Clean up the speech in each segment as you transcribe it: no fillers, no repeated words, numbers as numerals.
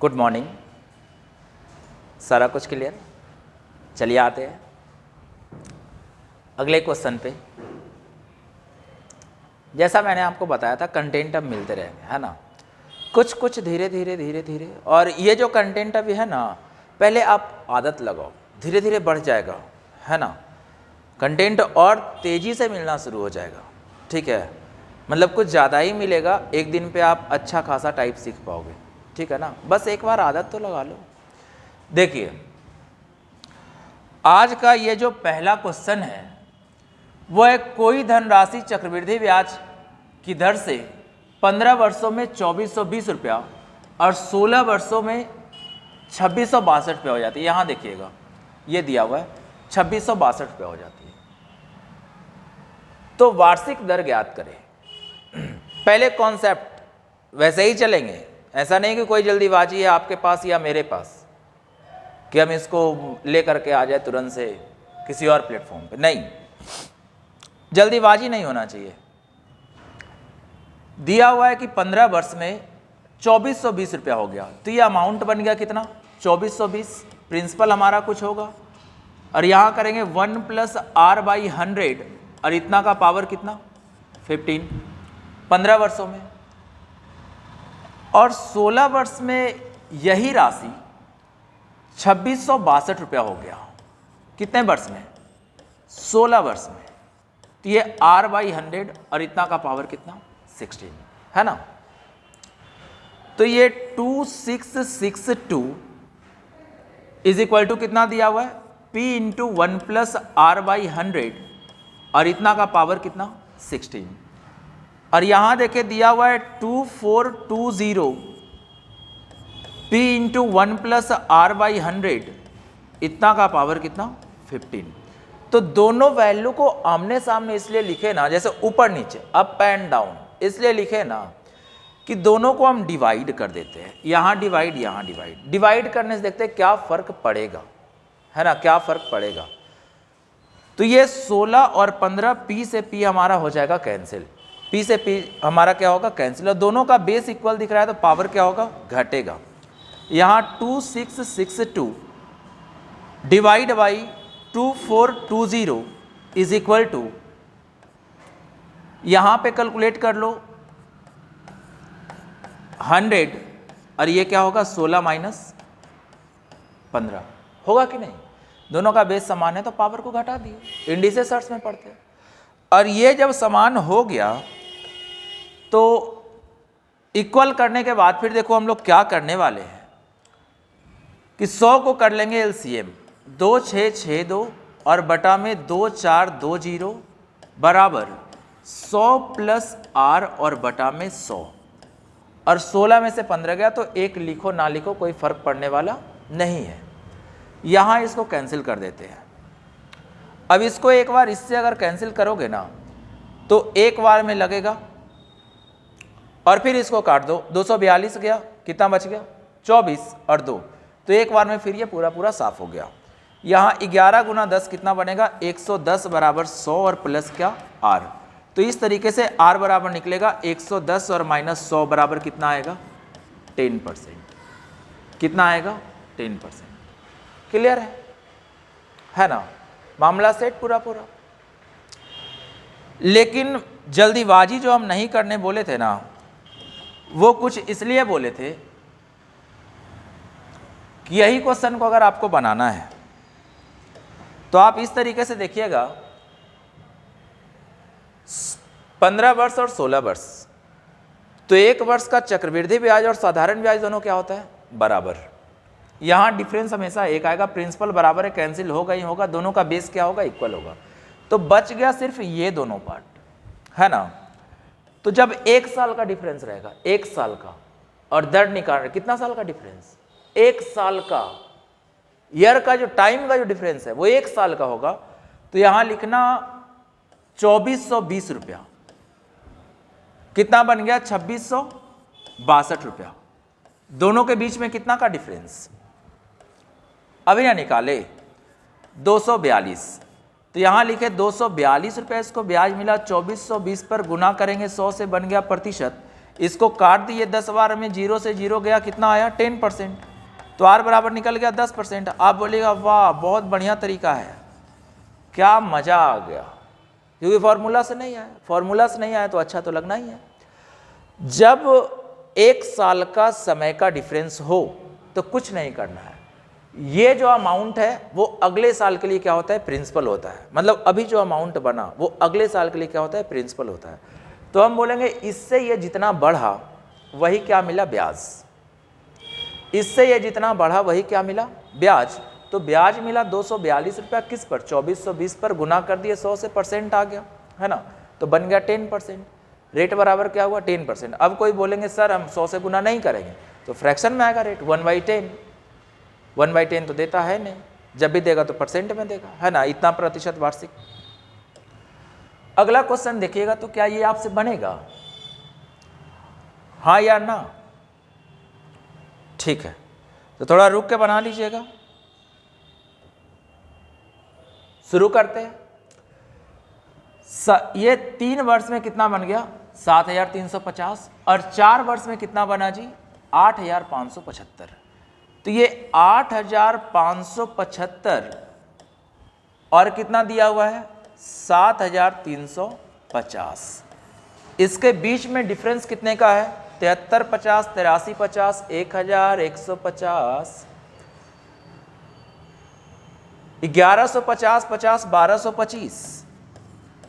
Good morning. सारा कुछ clear? चलिए आते हैं अगले क्वेश्चन पे। जैसा मैंने आपको बताया था कंटेंट अब मिलते रहेंगे, है ना, कुछ कुछ धीरे धीरे। और ये जो कंटेंट अभी है ना, पहले आप आदत लगाओ, धीरे धीरे बढ़ जाएगा, है ना। कंटेंट और तेज़ी से मिलना शुरू हो जाएगा, ठीक है। मतलब कुछ ज़्यादा ही मिलेगा, एक दिन पे आप अच्छा खासा टाइप सीख पाओगे, ठीक है ना। बस एक बार आदत तो लगा लो। देखिए आज का ये जो पहला क्वेश्चन है वो है कोई धनराशि चक्रवृद्धि ब्याज की दर से 15 वर्षों में 2420 रुपया और 16 वर्षों में 2662 रुपया हो जाती है। यहाँ देखिएगा ये दिया हुआ है 2662 रुपया हो जाती है। तो वार्षिक दर ज्ञात करें। पहले कॉन्सेप्ट वैसे ही चलेंगे, ऐसा नहीं कि कोई जल्दीबाजी है आपके पास या मेरे पास कि हम इसको लेकर के आ जाए तुरंत से किसी और प्लेटफॉर्म पे। नहीं, जल्दीबाजी नहीं होना चाहिए। दिया हुआ है कि 15 वर्ष में 2420 रुपया हो गया, तो ये अमाउंट बन गया कितना 2420। प्रिंसिपल हमारा कुछ होगा और यहाँ करेंगे 1 + r/100 और इतना का पावर कितना 15 15 वर्षों में। और 16 वर्ष में यही राशि 2662 रुपया हो गया। कितने वर्ष में? 16 वर्ष में। तो ये r/100 और इतना का पावर कितना 16, है ना। तो ये 2662 इज इक्वल टू कितना दिया हुआ है p × 1 + r/100 और इतना का पावर कितना 16। और यहां देखे दिया हुआ है 2420 p × 1 + r/100 इतना का पावर कितना 15। तो दोनों वैल्यू को आमने सामने इसलिए लिखे ना, जैसे ऊपर नीचे अप एंड डाउन, इसलिए लिखे ना कि दोनों को हम डिवाइड कर देते हैं। यहाँ डिवाइड, यहाँ डिवाइड। डिवाइड करने से देखते हैं क्या फर्क पड़ेगा, है ना, क्या फर्क पड़ेगा। तो ये 16 और 15 p से p हमारा हो जाएगा कैंसिल, p से p हमारा क्या होगा कैंसिल। और दोनों का बेस इक्वल दिख रहा है तो पावर क्या होगा घटेगा। यहाँ 2662 divide by 2420 is equal to, यहाँ पे कैलकुलेट कर लो 100 और ये क्या होगा 16 - 15 होगा कि नहीं। दोनों का बेस समान है तो पावर को घटा दिए, इंडिसेस में पढ़ते हैं। और ये जब समान हो गया तो इक्वल करने के बाद फिर देखो हम लोग क्या करने वाले हैं कि 100 को कर लेंगे एलसीएम, 2662 और बटा में 2420 बराबर 100 + r और बटा में 100। और 16 में से 15 गया तो एक लिखो ना लिखो कोई फर्क पड़ने वाला नहीं है। यहाँ इसको कैंसिल कर देते हैं। अब इसको एक बार इससे अगर कैंसिल करोगे ना तो एक बार में लगेगा और फिर इसको काट दो, 242 गया, कितना बच गया 24 और 2, तो एक बार में फिर ये पूरा पूरा साफ हो गया। यहाँ 11 × 10 कितना बनेगा 110 बराबर 100 और प्लस क्या r। तो इस तरीके से r बराबर निकलेगा 110 और -100 बराबर कितना आएगा 10%। कितना आएगा 10%। क्लियर है ना, मामला सेट पूरा पूरा। लेकिन जल्दीबाजी जो हम नहीं करने बोले थे ना, वो कुछ इसलिए बोले थे कि यही क्वेश्चन को अगर आपको बनाना है तो आप इस तरीके से देखिएगा 15 वर्ष और 16 वर्ष, तो एक वर्ष का चक्रवृद्धि ब्याज और साधारण ब्याज दोनों क्या होता है बराबर। यहाँ डिफरेंस हमेशा एक आएगा, प्रिंसिपल बराबर है, कैंसिल होगा ही होगा, दोनों का बेस क्या होगा इक्वल होगा। तो बच गया सिर्फ ये दोनों पार्ट, है ना। तो जब एक साल का डिफरेंस रहेगा, एक साल का, और दर निकाल रहे कितना साल का डिफरेंस, एक साल का, ईयर का जो टाइम का जो डिफरेंस है वो एक साल का होगा। तो यहां लिखना 2420 रुपया, कितना बन गया 2662 रुपया। दोनों के बीच में कितना का डिफरेंस अभी ना निकाले 242, तो यहां लिखे 242 रुपया, इसको ब्याज मिला 2420 पर गुना करेंगे 100 से बन गया प्रतिशत, इसको काट दिए 10 बार में, 0 से 0 गया, कितना आया 10%, तो r बराबर निकल गया 10%। आप बोलिएगा वाह बहुत बढ़िया तरीका है, क्या मज़ा आ गया, क्योंकि फॉर्मूला से नहीं आया। फॉर्मूला से नहीं आया तो अच्छा तो लगना ही है। जब 1 साल का समय का डिफरेंस हो तो कुछ नहीं करना है, ये जो अमाउंट है वो अगले साल के लिए क्या होता है, प्रिंसिपल होता है। मतलब अभी जो अमाउंट बना वो अगले साल के लिए क्या होता है, प्रिंसिपल होता है। तो हम बोलेंगे इससे ये जितना बढ़ा वही क्या मिला, ब्याज। इससे ये जितना बढ़ा वही क्या मिला, ब्याज। तो ब्याज मिला 242 रुपया, किस पर, 2420 पर, गुना कर दिए 100 से, परसेंट आ गया, है ना, तो बन गया 10%। रेट बराबर क्या हुआ, 10%। अब कोई बोलेंगे सर हम 100 से गुना नहीं करेंगे, तो फ्रैक्शन में आएगा रेट 1/10। 1/10 तो देता है नहीं, जब भी देगा तो परसेंट में देगा, है ना, इतना प्रतिशत वार्षिक। अगला क्वेश्चन देखिएगा, तो क्या ये आपसे बनेगा, हाँ या ना? ठीक है, तो थोड़ा रुक के बना लीजिएगा। शुरू करते हैं। ये 3 वर्ष में कितना बन गया, 7350, और 4 वर्ष में कितना बना जी, 8575। तो ये 8575 और कितना दिया हुआ है, 7350। इसके बीच में डिफरेंस कितने का है, 7350, 8350, 1150, 1150, 50, 1225।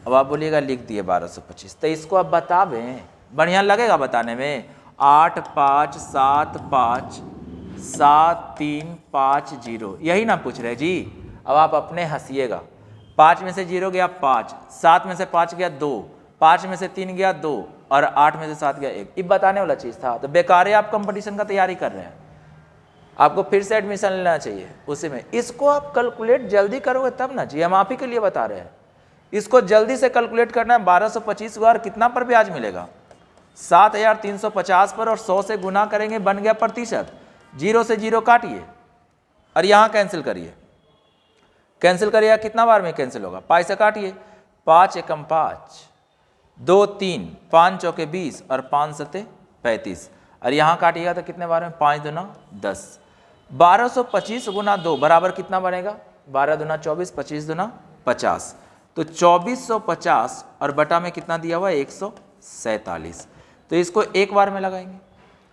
अब आप बोलिएगा लिख दिए 1225, तो इसको अब बतावें, बढ़िया लगेगा बताने में। 8 5 7 5 7 3 5 0, यही ना पूछ रहे जी। अब आप अपने हंसिएगा, 5 में से 0 गया 5, 7 में से 5 गया 2, 5 में से 3 गया 2, और 8 में से 7 गया 1। ये बताने वाला चीज़ था, तो बेकार है आप कंपटीशन का तैयारी कर रहे हैं, आपको फिर से एडमिशन लेना चाहिए उसी में। इसको आप कैलकुलेट जल्दी करोगे तब ना जी, हम आप ही के लिए बता रहे हैं। इसको जल्दी से कैलकुलेट करना है, 1225 को, और कितना पर ब्याज मिलेगा, 7350 पर, और 100 से गुना करेंगे, बन गया प्रतिशत। 0 से 0 काटिए और यहाँ कैंसिल करिए, कैंसिल करिएगा, कितना बार में कैंसिल होगा, पाई से काटिए, 5 एकम 5, 2 3, 5 चौके 20, और 5 सते 35, और यहाँ काटिएगा तो कितने बार में, 5 दूना 10। 1225 गुना 2 बराबर कितना बनेगा, 12 दूना 24, 25 दूना 50, तो 2450, और बटा में कितना दिया हुआ है, 147। तो इसको एक बार में लगाएंगे,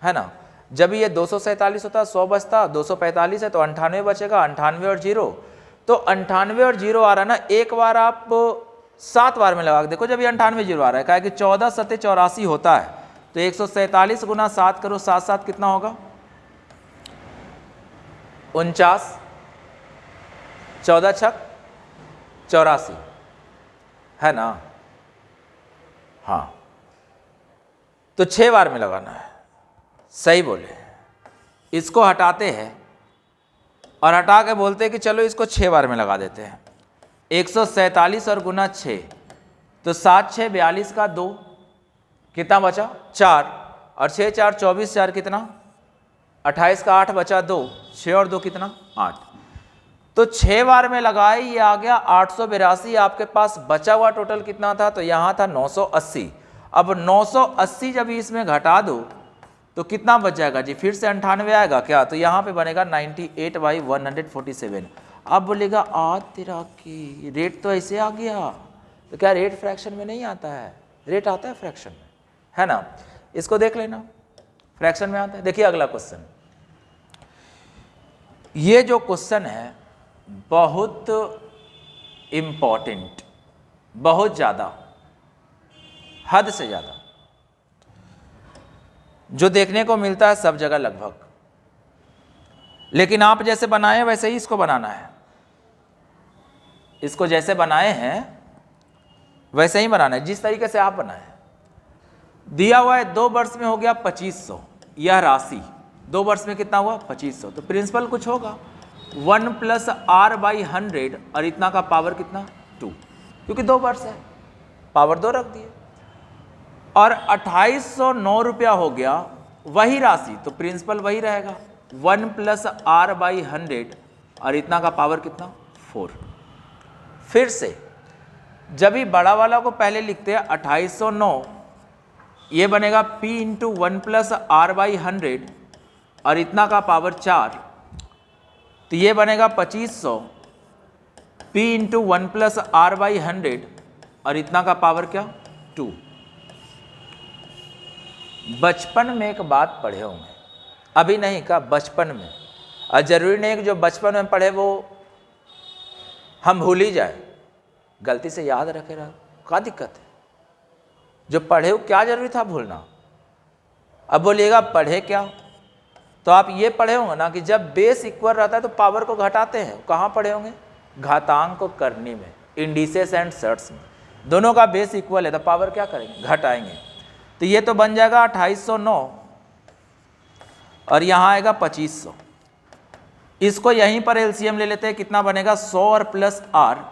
है ना। जब ये 247 होता, 100 बचता, 245 है तो 98 बचेगा, 98 और 0, तो 98 और 0 आ रहा है ना, एक बार आप 7 बार में लगा के देखो, जब ये 98 0 आ रहा है, क्या है कि 14 सते 84 होता है, तो 147 गुना 7 करो, 7 7 कितना होगा, 49, 14 छक 84, है ना, हाँ, तो 6 बार में लगाना है, सही बोले। इसको हटाते हैं और हटा के बोलते हैं कि चलो इसको 6 बार में लगा देते हैं। 147 और गुना 6, तो 7 6 42 का 2, कितना बचा 4, और 6 4 24, 4 कितना 28 का 8 बचा 2, 6 और 2 कितना 8, तो 6 बार में लगाए, ये आ गया 882। आपके पास बचा हुआ टोटल कितना था, तो यहाँ था 980। अब 980 जब इसमें घटा दो तो कितना बच जाएगा जी, फिर से 98 आएगा क्या, तो यहाँ पे बनेगा 98/147। अब बोलेगा तेरा की रेट तो ऐसे आ गया, तो क्या रेट फ्रैक्शन में नहीं आता है, रेट आता है फ्रैक्शन में, है ना। इसको देख लेना, फ्रैक्शन में आता है। देखिए अगला क्वेश्चन, ये जो क्वेश्चन है बहुत इम्पॉर्टेंट, बहुत ज़्यादा, हद से ज़्यादा, जो देखने को मिलता है सब जगह लगभग, लेकिन आप जैसे बनाए वैसे ही इसको बनाना है। इसको जैसे बनाए हैं वैसे ही बनाना है, जिस तरीके से आप बनाए। दिया हुआ है 2 वर्ष में हो गया 2500, यह राशि 2 वर्ष में कितना हुआ 2500, तो प्रिंसिपल कुछ होगा 1 + r/100, और इतना का पावर कितना 2, क्योंकि 2 वर्ष है, पावर 2 रख दिए, और 2809 रुपया हो गया वही राशि, तो प्रिंसिपल वही रहेगा 1 + r/100, और इतना का पावर कितना 4। फिर से जब भी बड़ा वाला को पहले लिखते हैं 2809 ये बनेगा P into 1 plus R by 100 और इतना का पावर 4, तो ये बनेगा 2500 P into 1 plus R by 100 और इतना का पावर क्या 2। बचपन में एक बात पढ़े होंगे, अभी नहीं का बचपन में, और जरूरी नहीं कि जो बचपन में पढ़े वो हम भूल ही जाए, गलती से याद रखे रहा, क्या दिक्कत है? जो पढ़े हो क्या जरूरी था भूलना? अब बोलिएगा पढ़े क्या, तो आप ये पढ़े होंगे ना कि जब बेस इक्वल रहता है तो पावर को घटाते हैं। कहाँ पढ़े होंगे? घातांक को करनी में, इंडिसेस एंड सर्ट्स में। दोनों का बेस इक्वल है तो पावर क्या करेंगे? घटाएंगे। तो ये तो बन जाएगा 2809 और यहाँ आएगा 2500। इसको यहीं पर एलसीएम ले लेते हैं, कितना बनेगा 100 और प्लस आर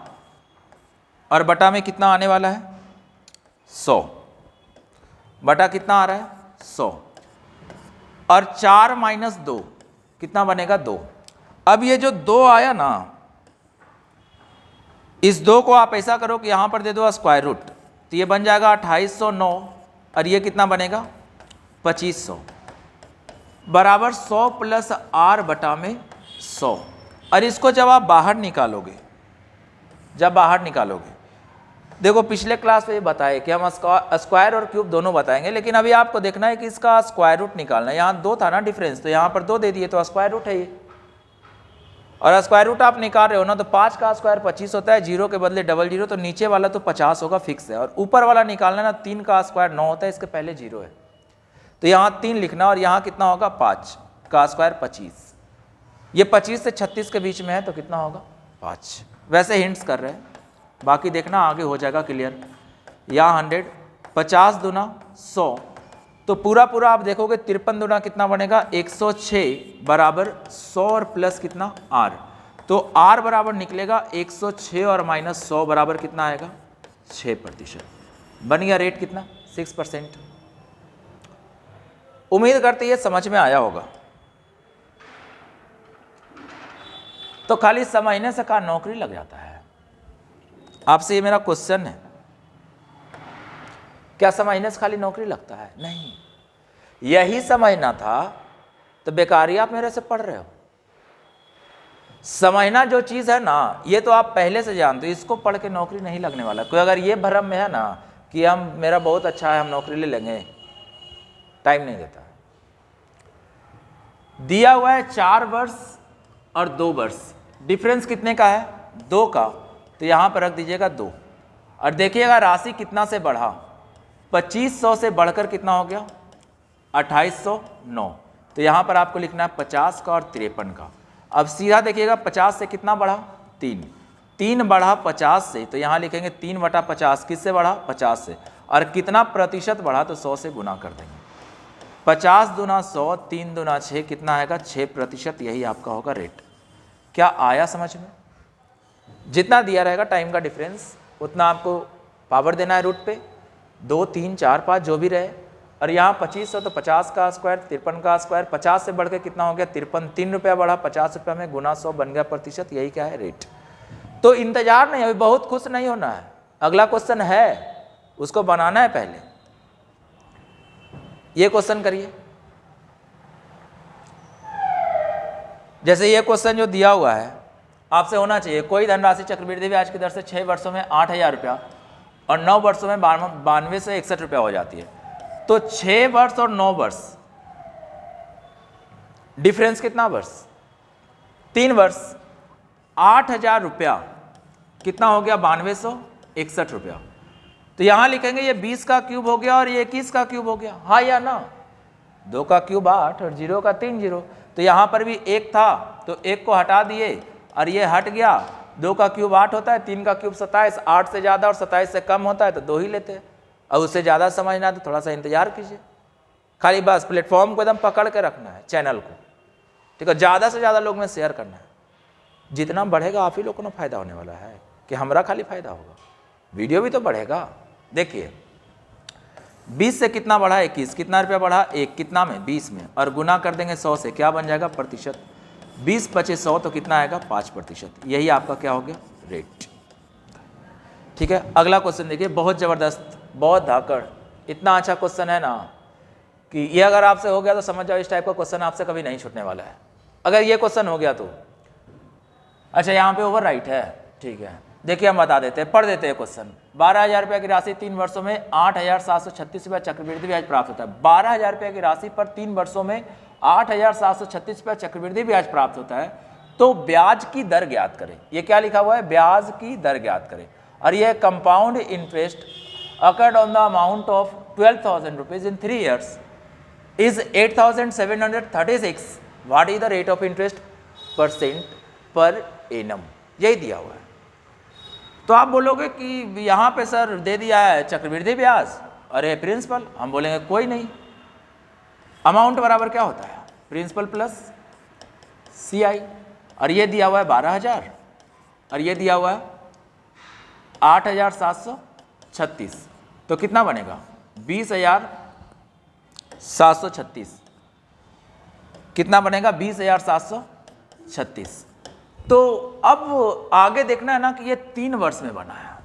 और बटा में कितना आने वाला है 100, बटा कितना आ रहा है 100 और 4 माइनस 2 कितना बनेगा 2। अब ये जो 2 आया ना, इस 2 को आप ऐसा करो कि यहां पर दे दो स्क्वायर रूट, तो ये बन जाएगा 2809 और ये कितना बनेगा 2500 बराबर 100 प्लस आर बटा में 100। और इसको जब आप बाहर निकालोगे, देखो पिछले क्लास में ये बताए कि हम स्क्वायर और क्यूब दोनों बताएंगे, लेकिन अभी आपको देखना है कि इसका स्क्वायर रूट निकालना है। यहाँ 2 था ना डिफरेंस, तो यहाँ पर 2 दे दिए तो स्क्वायर रूट है ये, और स्क्वायर रूट आप निकाल रहे हो ना, तो 5 का स्क्वायर 25 होता है, 0 के बदले डबल 0, तो नीचे वाला तो 50 होगा फिक्स है, और ऊपर वाला निकालना ना 3 का स्क्वायर 9 होता है, इसके पहले 0 है, तो यहाँ 3 लिखना, और यहाँ कितना होगा 5 का स्क्वायर 25, ये 25 से 36 के बीच में है तो कितना होगा 5। वैसे हिंट्स कर रहे हैं, बाकी देखना आगे हो जाएगा क्लियर। यहाँ 100 50 दूना 100, तो पूरा पूरा आप देखोगे 53 दूना कितना बनेगा 106 बराबर 100 और प्लस कितना r, तो r बराबर निकलेगा 106 और माइनस 100 बराबर कितना आएगा 6%। बन गया रेट कितना 6%। उम्मीद करते ये समझ में आया होगा। तो खाली समझने से का नौकरी लग जाता है? आपसे ये मेरा क्वेश्चन है, क्या समझने से खाली नौकरी लगता है? नहीं, यही समझना था तो बेकारी आप मेरे से पढ़ रहे हो। समझना जो चीज़ है ना, ये तो आप पहले से जानते हो, इसको पढ़ के नौकरी नहीं लगने वाला। कोई अगर ये भ्रम में है ना कि हम मेरा बहुत अच्छा है हम नौकरी ले लेंगे, टाइम नहीं देता। दिया हुआ है 4 वर्ष और 2 वर्ष, डिफरेंस कितने का है 2 का, तो यहाँ पर रख दीजिएगा 2, और देखिएगा राशि कितना से बढ़ा, 2500 से बढ़कर कितना हो गया 2809, तो यहाँ पर आपको लिखना है 50 का और 53 का। अब सीधा देखिएगा 50 से कितना बढ़ा 3 बढ़ा 50 से, तो यहाँ लिखेंगे 3/50 किससे बढ़ा 50 से, और कितना प्रतिशत बढ़ा तो 100 से गुना कर देंगे। 50 दूना 100, 3 दूना 6 कितना आएगा 6%, यही आपका होगा रेट। क्या आया समझ में? जितना दिया रहेगा टाइम का डिफरेंस उतना आपको पावर देना है रूट पे, 2 3 4 5 जो भी रहे, और यहाँ 2500 तो 50 का स्क्वायर 53 का स्क्वायर, 50 से बढ़ के कितना हो गया 53, 3 रुपया बढ़ा, 50 रुपये में गुना 100 बन गया प्रतिशत, यही क्या है रेट। तो इंतजार नहीं, अभी बहुत खुश नहीं होना है, अगला क्वेश्चन है उसको बनाना है पहले। ये क्वेश्चन करिए, जैसे ये क्वेश्चन जो दिया हुआ है आपसे होना चाहिए, कोई धनराशि चक्रवृद्धि ब्याज की दर से 6 वर्षों में 8000 रुपया और 9 वर्षों में 92 से 61 रुपया हो जाती है, तो 6 वर्ष और 9 वर्ष डिफरेंस कितना वर्ष 3 वर्ष, 8000 रुपया कितना हो गया 9261 रुपया, तो यहाँ लिखेंगे ये 20 का क्यूब हो गया और ये 21 का क्यूब हो गया, हाँ या ना। 2 का क्यूब 8 और 0 का 3 0, तो यहाँ पर भी 1 था तो 1 को हटा दिए और ये हट गया। 2 का क्यूब 8 होता है, 3 का क्यूब 27, 8 से ज़्यादा और 27 से कम होता है तो 2 ही लेते हैं, और उससे ज़्यादा समझना तो थोड़ा सा इंतजार कीजिए। खाली बस प्लेटफॉर्म को एकदम पकड़ के रखना है, चैनल को, ठीक है, ज़्यादा से ज़्यादा लोग में शेयर करना है। जितना बढ़ेगा आप ही लोगों को फायदा होने वाला है कि हमारा खाली फायदा होगा, वीडियो भी तो बढ़ेगा। देखिए 20 से कितना बढ़ा 21, कितना रुपया बढ़ा 1, कितना में 20 में, और गुना कर देंगे 100 से, क्या बन जाएगा प्रतिशत, 20 बचे 100 तो कितना आएगा 5%, यही आपका क्या हो गया रेट। ठीक है, अगला क्वेश्चन देखिए, बहुत ज़बरदस्त, बहुत धाकड़, इतना अच्छा क्वेश्चन है ना कि ये अगर आपसे हो गया तो समझ जाओ इस टाइप का क्वेश्चन आपसे कभी नहीं छूटने वाला है। अगर ये क्वेश्चन हो गया तो अच्छा, यहाँ पे ओवर राइट है, ठीक है। देखिए हम बता देते हैं, पढ़ देते हैं क्वेश्चन। 12,000 रुपये की राशि 3 वर्षों में 8,736 रुपये चक्रवृद्धि ब्याज प्राप्त होता है। 12,000 रुपये की राशि पर 3 वर्षों में 8,736 रुपये चक्रवृद्धि ब्याज प्राप्त होता है, तो ब्याज की दर ज्ञात करें। ये क्या लिखा हुआ है, ब्याज की दर ज्ञात करें। और यह compound interest occurred on the amount of 12,000 rupees in 3 years is 8,736। What is the rate of interest percent per annum, यही दिया हुआ है। तो आप बोलोगे कि यहाँ पे सर दे दिया है चक्रवृद्धि ब्याज, अरे प्रिंसिपल, हम बोलेंगे कोई नहीं, अमाउंट बराबर क्या होता है, प्रिंसिपल प्लस CI। और ये दिया हुआ है 12,000 और ये दिया हुआ है 8,736, तो कितना बनेगा 20,736। कितना बनेगा 20,736। तो अब आगे देखना है ना कि ये 3 वर्ष में बना है।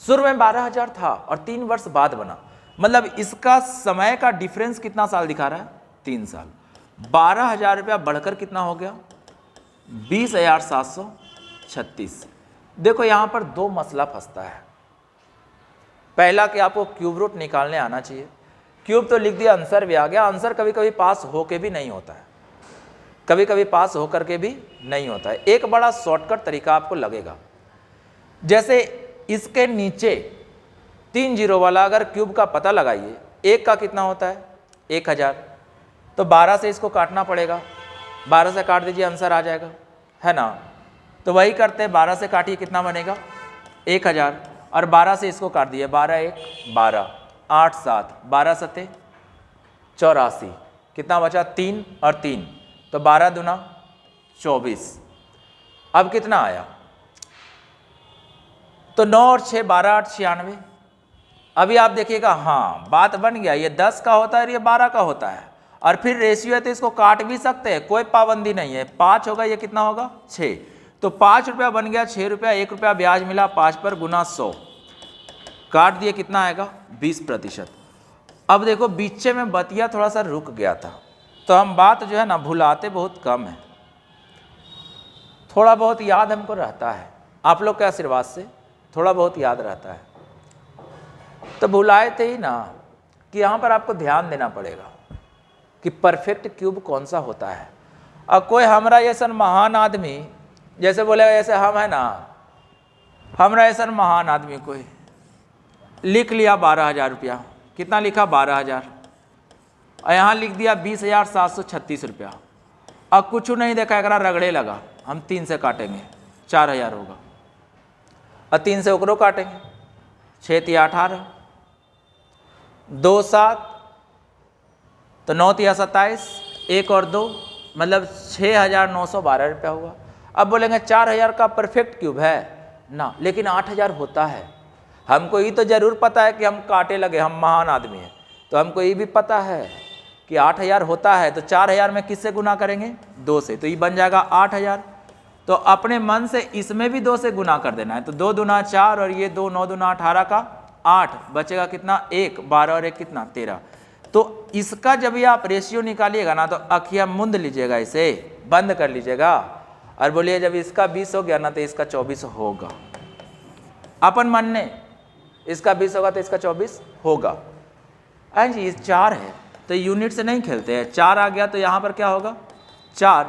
शुरू में 12,000 था और 3 वर्ष बाद बना, मतलब इसका समय का डिफरेंस कितना साल दिखा रहा है, 3 साल। 12,000 रुपया बढ़कर कितना हो गया 20,736। देखो यहाँ पर 2 मसला फंसता है। पहला कि आपको क्यूब रूट निकालने आना चाहिए। क्यूब तो लिख दिया, आंसर भी आ गया। आंसर कभी कभी पास होके भी नहीं होता है, कभी कभी पास होकर के भी नहीं होता है। एक बड़ा शॉर्टकट तरीका आपको लगेगा, जैसे इसके नीचे 3 जीरो वाला अगर क्यूब का पता लगाइए, 1 का कितना होता है 1,000, तो 12 से इसको काटना पड़ेगा, 12 से काट दीजिए आंसर आ जाएगा, है ना। तो वही करते हैं, 12 से काटिए कितना बनेगा 1,000 और 12 से इसको काट दिए, 12 1 12, 8 7 12 7 84, कितना बचा 3 और 3, तो 12 दूना 24। अब कितना आया, तो 9 और 6 12 8 96। अभी आप देखिएगा, हाँ बात बन गया, ये 10 का होता है और ये 12 का होता है, और फिर रेशियो है तो इसको काट भी सकते हैं, कोई पाबंदी नहीं है। 5 होगा, ये कितना होगा 6, तो 5 रुपया बन गया, 6 रुपया, 1 रुपया ब्याज मिला, 5 पर गुना 100, काट दिए कितना आएगा 20%। अब देखो बीचे में बतिया थोड़ा सा रुक गया था, तो हम बात जो है ना भुलाते बहुत कम है, थोड़ा बहुत याद हमको रहता है, आप लोग के आशीर्वाद से थोड़ा बहुत याद रहता है। तो भुलाए थे ही ना कि यहाँ पर आपको ध्यान देना पड़ेगा कि परफेक्ट क्यूब कौन सा होता है। अब कोई हमारा जैसा महान आदमी, जैसे बोलेगा जैसे हम है ना, हमारा ऐसा महान आदमी कोई लिख लिया 12,000 रुपया, कितना लिखा 12,000, और यहाँ लिख दिया 20,736 रुपया। अब कुछ नहीं देखा, एक रगड़े लगा, हम 3 से काटेंगे 4,000 होगा, और 3 से उकरो काटेंगे, 6 3 18, 2 7, तो 9 3 27, 1 और 2 मतलब 6,912 रुपया हुआ। अब बोलेंगे 4,000 का परफेक्ट क्यूब है ना, लेकिन 8,000 होता है। हमको ये तो जरूर पता है कि हम काटे लगे, हम महान आदमी हैं, तो हमको ये भी पता है कि 8,000 होता है, तो 4,000 में किससे गुना करेंगे 2 से, तो ये बन जाएगा 8,000। तो अपने मन से इसमें भी 2 से गुना कर देना है, तो 2 दूना 4 और ये 2 9 दूना 18 का 8, बचेगा कितना 1, 12 और 1 कितना 13। तो इसका जब ये आप रेशियो निकालिएगा ना, तो अखियाँ मूंद लीजिएगा, इसे बंद कर लीजिएगा और बोलिए जब इसका 20 हो गया ना तो इसका 24 होगा। अपन मन ने इसका 20 होगा तो इसका 24 होगा। जी इस 4 है तो यूनिट से नहीं खेलते हैं, 4 आ गया तो यहाँ पर क्या होगा 4,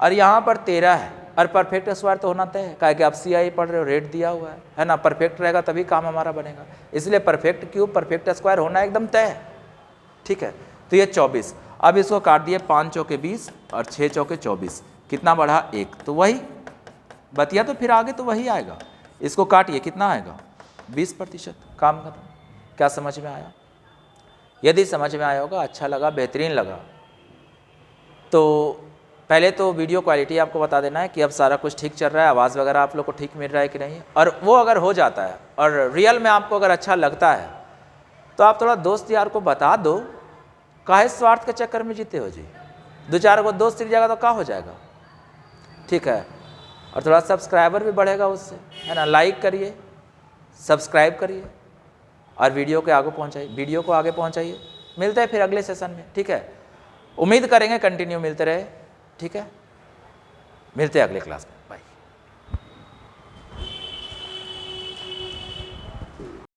और यहाँ पर 13 है, और परफेक्ट स्क्वायर तो होना तय है, क्या कि आप CI पढ़ रहे हो, रेट दिया हुआ है ना, परफेक्ट रहेगा तभी काम हमारा बनेगा, इसलिए परफेक्ट क्यूब परफेक्ट स्क्वायर होना एकदम तय है, ठीक है। तो ये 24, अब इसको काट दिए 5 चौके 20 और 6 चौके 24, कितना बढ़ा 1, तो वही बतिया, तो फिर आगे तो वही आएगा, इसको काटिए कितना आएगा 20%, काम खत्म। क्या समझ में आया? यदि समझ में आया होगा, अच्छा लगा, बेहतरीन लगा, तो पहले तो वीडियो क्वालिटी आपको बता देना है कि अब सारा कुछ ठीक चल रहा है, आवाज़ वगैरह आप लोग को ठीक मिल रहा है कि नहीं, और वो अगर हो जाता है और रियल में आपको अगर अच्छा लगता है तो आप थोड़ा दोस्त यार को बता दो, काहे स्वार्थ के चक्कर में जीते हो जी, 2-4 को दोस्त सीख जाएगा तो क्या हो जाएगा, ठीक है। और थोड़ा सब्सक्राइबर भी बढ़ेगा उससे, है ना, लाइक करिए, सब्सक्राइब करिए, और वीडियो को आगे पहुंचाइए। मिलते हैं फिर अगले सेशन में, ठीक है। उम्मीद करेंगे कंटिन्यू मिलते रहे, ठीक है। मिलते हैं अगले क्लास में।